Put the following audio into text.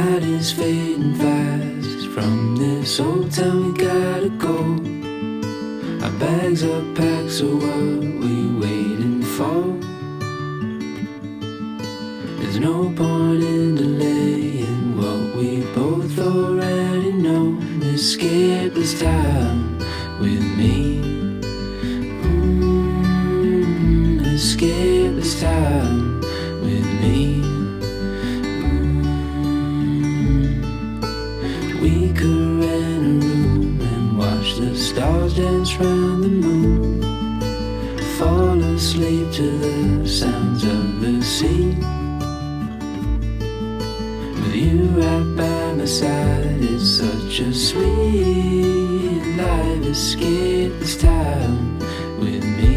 night is fading fast. From this old town we gotta go. Our bags are packed, so what we waiting for? There's no point in delaying what we both already know. Escape this time with me. Escape this time with me. We could rent a room and watch the stars dance round the moon. Fall asleep to the sounds of the sea. With you right by my side, it's such a sweet life. Escape this time with me.